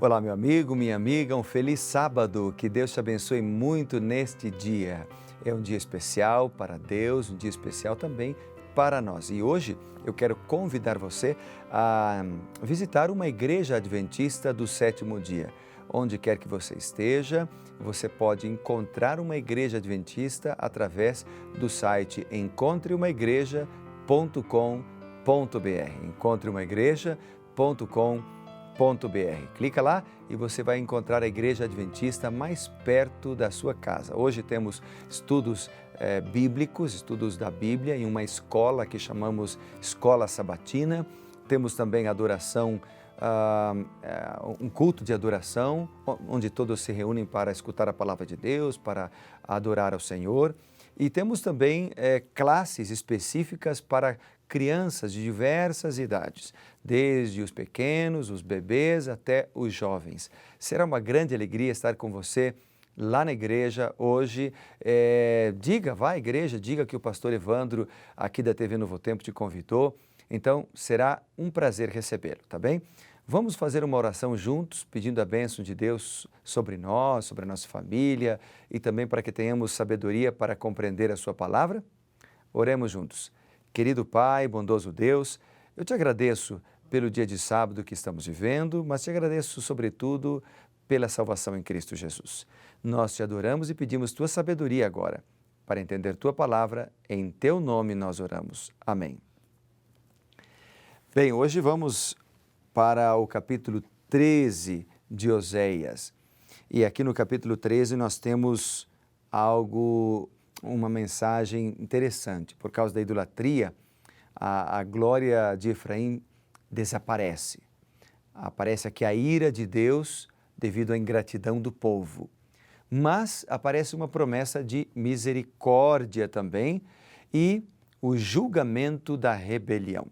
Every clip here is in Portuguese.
Olá, meu amigo, minha amiga, um feliz sábado, que Deus te abençoe muito neste dia. É um dia especial para Deus, um dia especial também para nós. E hoje eu quero convidar você a visitar uma igreja adventista do sétimo dia. Onde quer que você esteja, você pode encontrar uma igreja adventista através do site encontreumaigreja.com.br. encontreumaigreja.com.br. Clica lá e você vai encontrar a igreja adventista mais perto da sua casa. Hoje temos estudos bíblicos, estudos da Bíblia em uma escola que chamamos Escola Sabatina. Temos também adoração, um culto de adoração, onde todos se reúnem para escutar a palavra de Deus, para adorar ao Senhor. E temos também classes específicas para crianças de diversas idades, desde os pequenos, os bebês, até os jovens. Será uma grande alegria estar com você lá na igreja hoje. Vá à igreja, diga que o pastor Evandro, aqui da TV Novo Tempo, te convidou. Então, será um prazer recebê-lo, tá bem? Vamos fazer uma oração juntos, pedindo a bênção de Deus sobre nós, sobre a nossa família e também para que tenhamos sabedoria para compreender a sua palavra? Oremos juntos. Querido Pai, bondoso Deus, eu te agradeço pelo dia de sábado que estamos vivendo, mas te agradeço sobretudo pela salvação em Cristo Jesus. Nós te adoramos e pedimos tua sabedoria agora, para entender tua palavra, em teu nome nós oramos. Amém. Bem, hoje vamos para o capítulo 13 de Oséias. E aqui no capítulo 13 nós temos uma mensagem interessante. Por causa da idolatria, a glória de Efraim desaparece. Aparece aqui a ira de Deus devido à ingratidão do povo. Mas aparece uma promessa de misericórdia também e o julgamento da rebelião.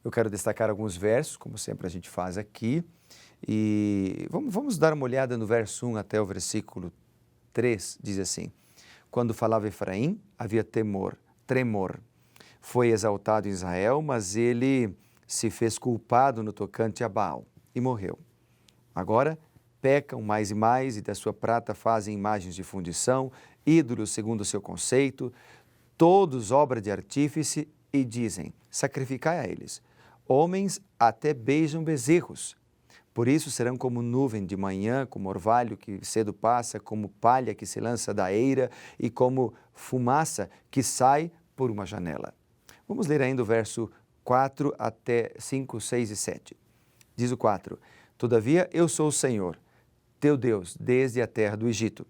Eu quero destacar alguns versos, como sempre a gente faz aqui, e vamos dar uma olhada no verso 1 até o versículo 3, diz assim: Quando falava Efraim, havia tremor. Foi exaltado em Israel, mas ele se fez culpado no tocante a Baal e morreu. Agora pecam mais e mais e da sua prata fazem imagens de fundição, ídolos segundo o seu conceito, todos obra de artífice, e dizem: sacrificai a eles. Homens até beijam bezerros. Por isso serão como nuvem de manhã, como orvalho que cedo passa, como palha que se lança da eira e como fumaça que sai por uma janela. Vamos ler ainda o verso 4 até 5, 6 e 7. Diz o 4: Todavia eu sou o Senhor, teu Deus, desde a terra do Egito.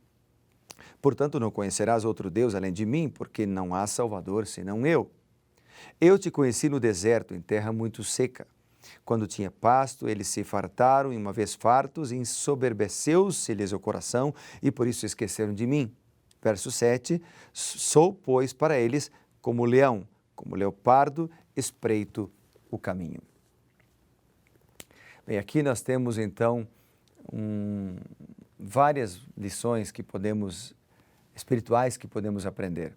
Portanto não conhecerás outro Deus além de mim, porque não há Salvador senão eu. Eu te conheci no deserto, em terra muito seca. Quando tinha pasto, eles se fartaram, e uma vez fartos, ensoberbeceu-se-lhes o coração, e por isso esqueceram de mim. Verso 7, sou, pois, para eles como leão, como leopardo, espreito o caminho. Bem, aqui nós temos, então, várias lições espirituais que podemos aprender.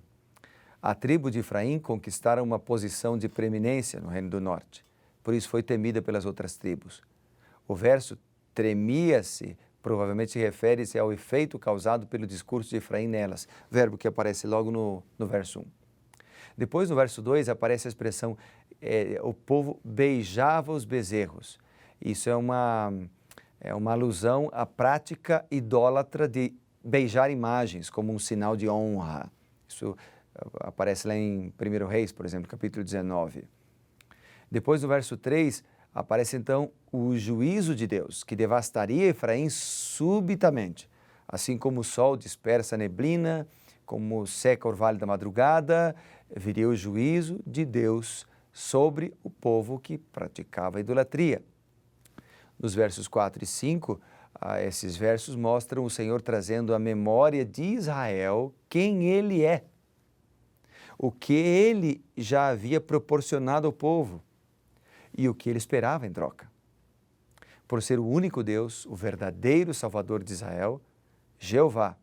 A tribo de Efraim conquistara uma posição de preeminência no Reino do Norte. Por isso foi temida pelas outras tribos. O verso tremia-se, provavelmente refere-se ao efeito causado pelo discurso de Efraim nelas, verbo que aparece logo no verso 1. Depois, no verso 2, aparece a expressão, o povo beijava os bezerros. Isso é uma alusão à prática idólatra de beijar imagens como um sinal de honra. Isso aparece lá em 1 Reis, por exemplo, capítulo 19. Depois, no verso 3, aparece então o juízo de Deus, que devastaria Efraim subitamente. Assim como o sol dispersa a neblina, como seca o orvalho da madrugada, viria o juízo de Deus sobre o povo que praticava a idolatria. Nos versos 4 e 5, esses versos mostram o Senhor trazendo à memória de Israel quem Ele é, o que Ele já havia proporcionado ao povo e o que Ele esperava em troca. Por ser o único Deus, o verdadeiro Salvador de Israel, Jeová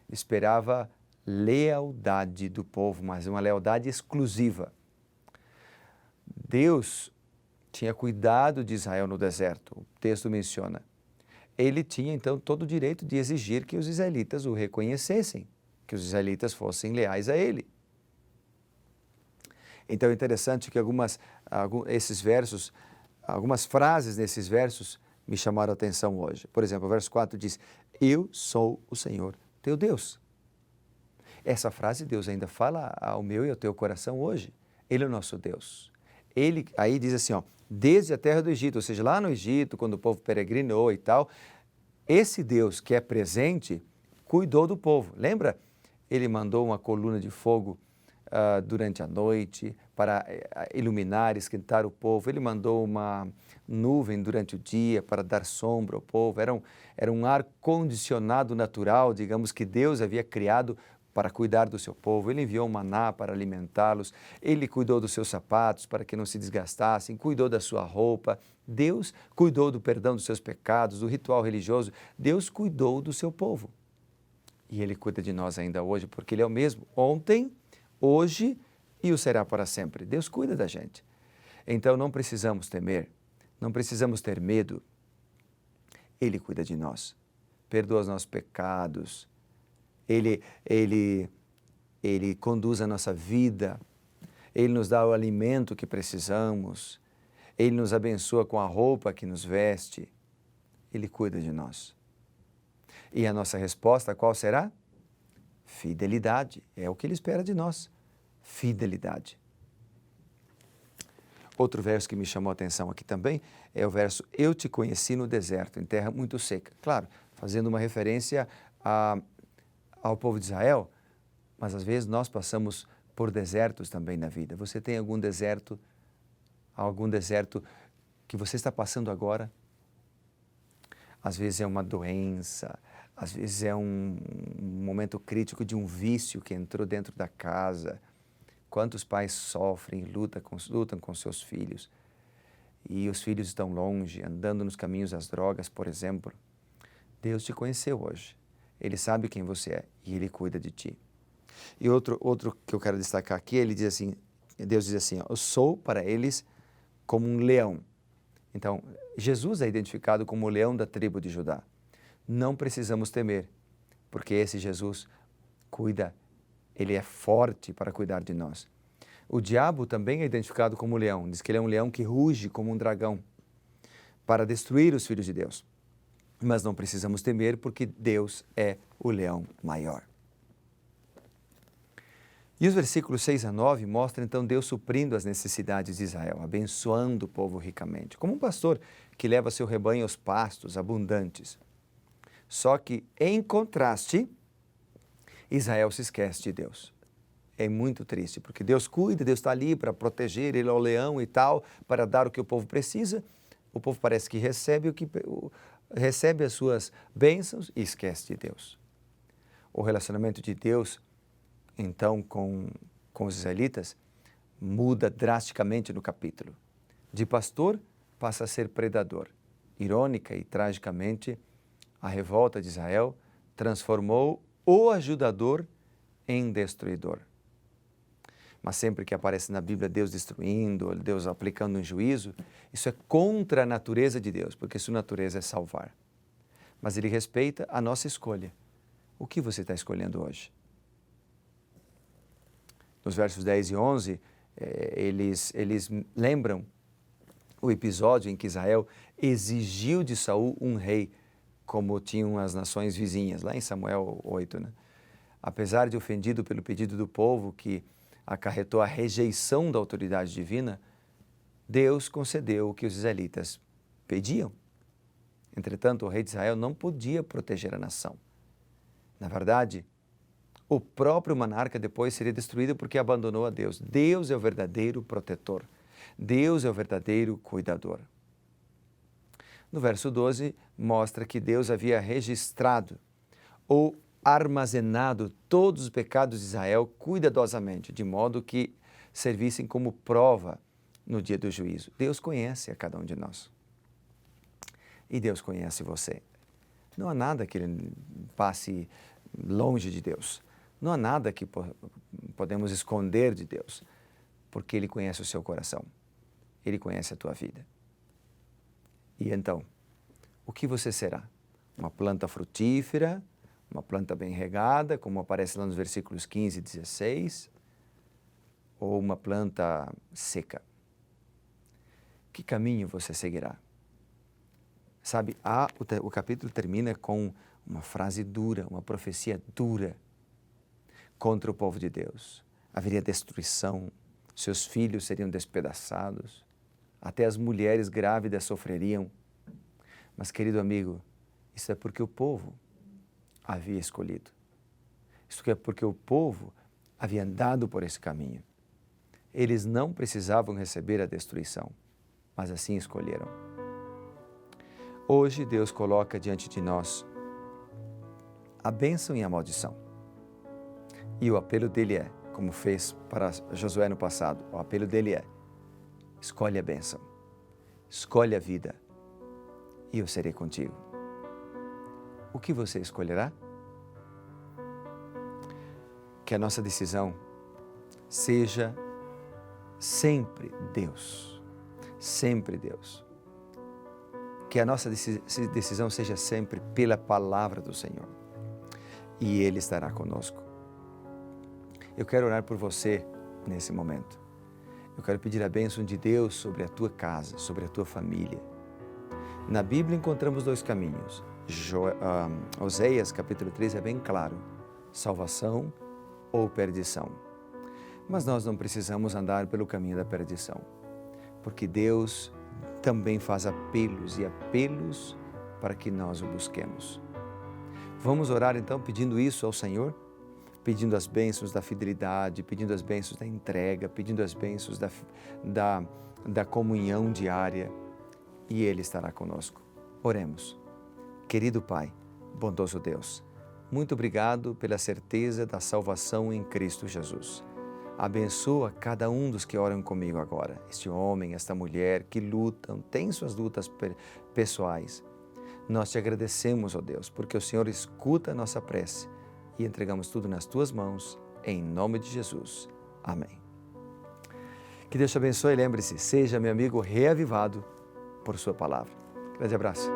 esperava lealdade do povo, mas uma lealdade exclusiva. Deus tinha cuidado de Israel no deserto, o texto menciona. Ele tinha, então, todo o direito de exigir que os israelitas o reconhecessem, que os israelitas fossem leais a ele. Então, é interessante que algumas frases nesses versos me chamaram a atenção hoje. Por exemplo, o verso 4 diz, eu sou o Senhor teu Deus. Essa frase Deus ainda fala ao meu e ao teu coração hoje. Ele é o nosso Deus. Ele, aí diz assim, ó, desde a terra do Egito, ou seja, lá no Egito, quando o povo peregrinou e tal, esse Deus que é presente cuidou do povo. Lembra? Ele mandou uma coluna de fogo durante a noite para iluminar, esquentar o povo. Ele mandou uma nuvem durante o dia para dar sombra ao povo. Era um ar-condicionado natural, digamos, que Deus havia criado para cuidar do seu povo. Ele enviou um maná para alimentá-los. Ele cuidou dos seus sapatos para que não se desgastassem, cuidou da sua roupa. Deus cuidou do perdão dos seus pecados, do ritual religioso. Deus cuidou do seu povo. E Ele cuida de nós ainda hoje, porque Ele é o mesmo ontem, hoje e o será para sempre. Deus cuida da gente. Então não precisamos temer, não precisamos ter medo. Ele cuida de nós, perdoa os nossos pecados, Ele conduz a nossa vida, Ele nos dá o alimento que precisamos, Ele nos abençoa com a roupa que nos veste, Ele cuida de nós. E a nossa resposta qual será? Fidelidade, é o que Ele espera de nós, fidelidade. Outro verso que me chamou a atenção aqui também é o verso, eu te conheci no deserto, em terra muito seca. Claro, fazendo uma referência ao povo de Israel, mas às vezes nós passamos por desertos também na vida. Você tem algum deserto que você está passando agora? Às vezes é uma doença, às vezes é um momento crítico de um vício que entrou dentro da casa. Quantos pais sofrem, lutam com seus filhos e os filhos estão longe, andando nos caminhos das drogas, por exemplo. Deus te conheceu hoje. Ele sabe quem você é e Ele cuida de ti. E outro que eu quero destacar aqui, Deus diz assim, eu sou para eles como um leão. Então, Jesus é identificado como o leão da tribo de Judá. Não precisamos temer, porque esse Jesus cuida, Ele é forte para cuidar de nós. O diabo também é identificado como leão, diz que ele é um leão que ruge como um dragão para destruir os filhos de Deus. Mas não precisamos temer porque Deus é o leão maior. E os versículos 6 a 9 mostram então Deus suprindo as necessidades de Israel, abençoando o povo ricamente, como um pastor que leva seu rebanho aos pastos abundantes. Só que, em contraste, Israel se esquece de Deus. É muito triste, porque Deus cuida, Deus está ali para proteger, Ele é o leão e tal, para dar o que o povo precisa. O povo parece que recebe as suas bênçãos e esquece de Deus. O relacionamento de Deus, então, com os israelitas, muda drasticamente no capítulo. De pastor, passa a ser predador. Irônica e tragicamente, a revolta de Israel transformou o ajudador em destruidor. Mas sempre que aparece na Bíblia Deus destruindo, Deus aplicando um juízo, isso é contra a natureza de Deus, porque sua natureza é salvar. Mas Ele respeita a nossa escolha. O que você está escolhendo hoje? Nos versos 10 e 11, eles lembram o episódio em que Israel exigiu de Saul um rei, como tinham as nações vizinhas, lá em Samuel 8, né? Apesar de ofendido pelo pedido do povo, que acarretou a rejeição da autoridade divina, Deus concedeu o que os israelitas pediam. Entretanto, o rei de Israel não podia proteger a nação. Na verdade, o próprio monarca depois seria destruído porque abandonou a Deus. Deus é o verdadeiro protetor. Deus é o verdadeiro cuidador. No verso 12, mostra que Deus havia registrado ou armazenado todos os pecados de Israel cuidadosamente, de modo que servissem como prova no dia do juízo. Deus conhece a cada um de nós. E Deus conhece você. Não há nada que Ele passe longe de Deus. Não há nada que podemos esconder de Deus, porque Ele conhece o seu coração. Ele conhece a tua vida. E então, o que você será? Uma planta frutífera, uma planta bem regada, como aparece lá nos versículos 15 e 16, ou uma planta seca? Que caminho você seguirá? Sabe, o capítulo termina com uma frase dura, uma profecia dura contra o povo de Deus. Haveria destruição, seus filhos seriam despedaçados, até as mulheres grávidas sofreriam. Mas, querido amigo, isso é porque o povo havia escolhido. Isso é porque o povo havia andado por esse caminho. Eles não precisavam receber a destruição, mas assim escolheram. Hoje Deus coloca diante de nós a bênção e a maldição. E o apelo dele é, como fez para Josué no passado, o apelo dele é: escolhe a bênção, escolhe a vida e eu serei contigo. O que você escolherá? Que a nossa decisão seja sempre Deus, sempre Deus. Que a nossa decisão seja sempre pela palavra do Senhor e Ele estará conosco. Eu quero orar por você nesse momento. Eu quero pedir a bênção de Deus sobre a tua casa, sobre a tua família. Na Bíblia encontramos dois caminhos. Oséias capítulo 3 é bem claro: salvação ou perdição. Mas nós não precisamos andar pelo caminho da perdição, porque Deus também faz apelos e apelos para que nós o busquemos. Vamos orar então pedindo isso ao Senhor? Pedindo as bênçãos da fidelidade, pedindo as bênçãos da entrega, pedindo as bênçãos da comunhão diária, e Ele estará conosco. Oremos. Querido Pai, bondoso Deus, muito obrigado pela certeza da salvação em Cristo Jesus. Abençoa cada um dos que oram comigo agora, este homem, esta mulher que lutam, têm suas lutas pessoais. Nós te agradecemos, ó Deus, porque o Senhor escuta a nossa prece e entregamos tudo nas tuas mãos, em nome de Jesus. Amém. Que Deus te abençoe e lembre-se, seja meu amigo reavivado por sua palavra. Grande abraço.